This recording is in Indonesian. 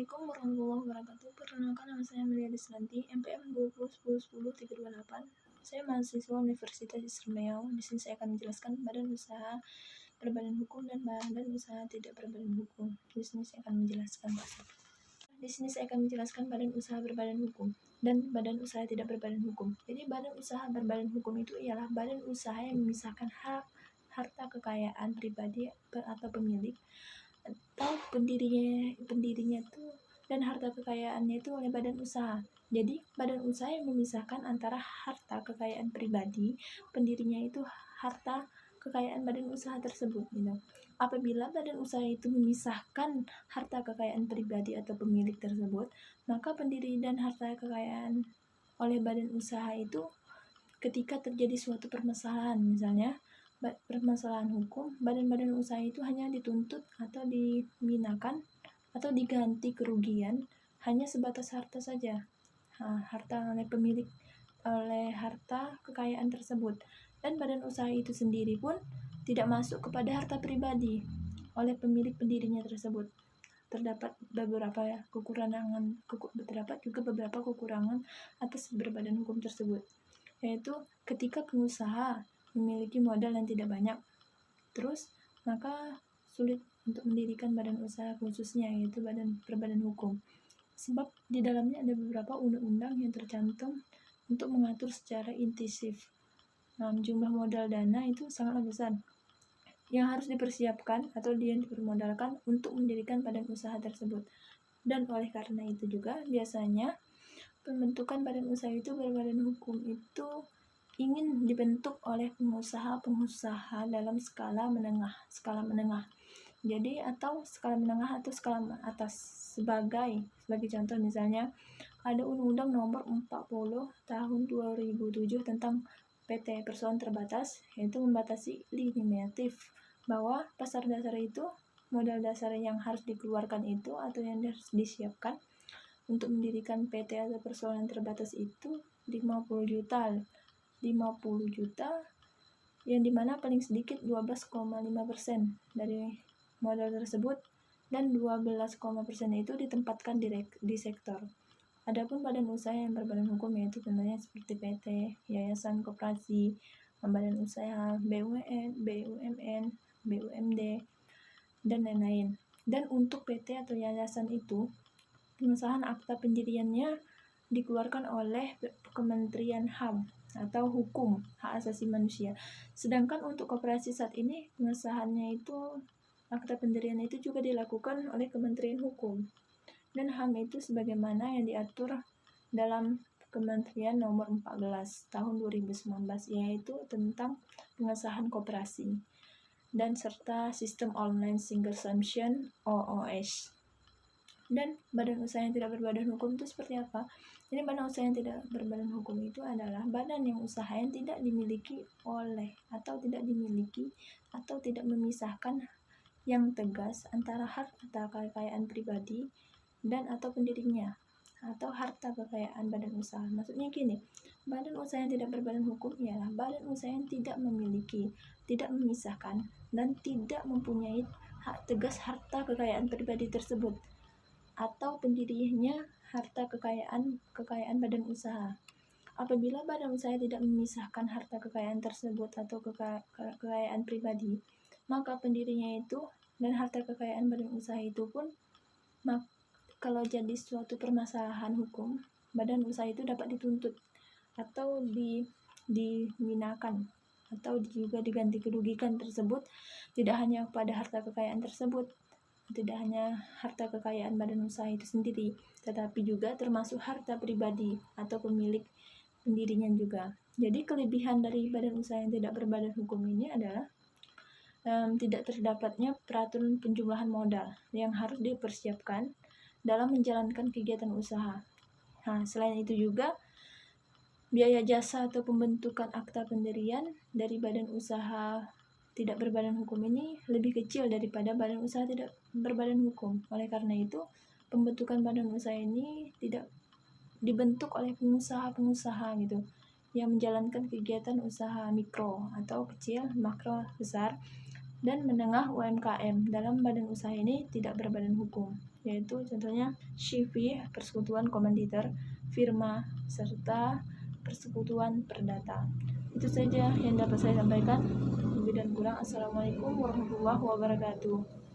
Assalamualaikum warahmatullahi wabarakatuh. Perkenalkan, nama saya Amelia Deslanti, NPM 20101038. Saya mahasiswa Universitas Islam Riau. Di sini saya akan menjelaskan badan usaha berbadan hukum dan badan usaha tidak berbadan hukum. Di sini saya akan menjelaskan badan usaha berbadan hukum dan badan usaha tidak berbadan hukum. Jadi badan usaha berbadan hukum itu ialah badan usaha yang memisahkan harta kekayaan pribadi atau pemilik atau pendirinya itu dan harta kekayaannya itu oleh badan usaha. Jadi badan usaha yang memisahkan antara harta kekayaan pribadi pendirinya itu harta kekayaan badan usaha tersebut gitu. Apabila badan usaha itu memisahkan harta kekayaan pribadi atau pemilik tersebut, maka pendiri dan harta kekayaan oleh badan usaha itu ketika terjadi suatu permasalahan, misalnya permasalahan hukum, badan-badan usaha itu hanya dituntut atau diminakan atau diganti kerugian hanya sebatas harta saja, harta oleh pemilik, oleh harta kekayaan tersebut. Dan badan usaha itu sendiri pun tidak masuk kepada harta pribadi oleh pemilik pendirinya tersebut. Terdapat juga beberapa kekurangan atas berbadan hukum tersebut, yaitu ketika pengusaha memiliki modal yang tidak banyak, terus maka sulit untuk mendirikan badan usaha khususnya, yaitu badan berbadan hukum, sebab di dalamnya ada beberapa undang-undang yang tercantum untuk mengatur secara intensif. Jumlah modal dana itu sangatlah besar yang harus dipersiapkan atau dipermodalkan untuk mendirikan badan usaha tersebut. Dan oleh karena itu juga biasanya pembentukan badan usaha itu berbadan hukum itu ingin dibentuk oleh pengusaha dalam skala menengah. Jadi atau skala menengah atau skala atas. Sebagai contoh misalnya ada Undang-Undang Nomor 40 Tahun 2007 tentang PT Perseroan Terbatas, yaitu membatasi limitatif bahwa pasar dasar itu modal dasar yang harus dikeluarkan itu atau yang harus disiapkan untuk mendirikan PT atau perseroan terbatas itu 50 juta yang dimana paling sedikit 12,5% dari modal tersebut dan 12,% itu ditempatkan di sektor. Adapun badan usaha yang berbadan hukum yaitu contohnya seperti PT, yayasan, koperasi, badan usaha, BUMN, BUMD, dan lain-lain. Dan untuk PT atau yayasan itu pengesahan akta pendiriannya dikeluarkan oleh Kementerian HAM atau Hukum Hak Asasi Manusia. Sedangkan untuk koperasi saat ini pengesahannya itu akta pendirian itu juga dilakukan oleh Kementerian Hukum dan HAM itu sebagaimana yang diatur dalam Kementerian Nomor 14 Tahun 2019, yaitu tentang pengesahan koperasi dan serta sistem online single submission OOS. Dan badan usaha yang tidak berbadan hukum itu seperti apa? Jadi badan usaha yang tidak berbadan hukum itu adalah badan yang usaha yang tidak dimiliki atau tidak memisahkan yang tegas antara harta kekayaan pribadi dan atau pendirinya atau harta kekayaan badan usaha. Maksudnya gini, badan usaha yang tidak berbadan hukum ialah badan usaha yang tidak memiliki, tidak memisahkan dan tidak mempunyai hak tegas harta kekayaan pribadi tersebut atau pendirinya harta kekayaan badan usaha. Apabila badan usaha tidak memisahkan harta kekayaan tersebut atau kekayaan pribadi, maka pendirinya itu dan harta kekayaan badan usaha itu pun kalau jadi suatu permasalahan hukum, badan usaha itu dapat dituntut atau diminakan atau juga diganti kerugian tersebut, tidak hanya pada harta kekayaan tersebut, tidak hanya harta kekayaan badan usaha itu sendiri, tetapi juga termasuk harta pribadi atau pemilik pendirinya juga. Jadi kelebihan dari badan usaha yang tidak berbadan hukum ini adalah tidak terdapatnya peraturan penjumlahan modal yang harus dipersiapkan dalam menjalankan kegiatan usaha. Selain itu juga biaya jasa atau pembentukan akta pendirian dari badan usaha tidak berbadan hukum ini lebih kecil daripada badan usaha tidak berbadan hukum. Oleh karena itu, pembentukan badan usaha ini tidak dibentuk oleh pengusaha-pengusaha gitu yang menjalankan kegiatan usaha mikro atau kecil, makro, besar, dan menengah UMKM dalam badan usaha ini tidak berbadan hukum. yaitu contohnya Shifi, persekutuan komanditer, Firma, serta persekutuan perdata. Itu saja yang dapat saya sampaikan. Lebih dan kurang, Assalamualaikum warahmatullahi wabarakatuh.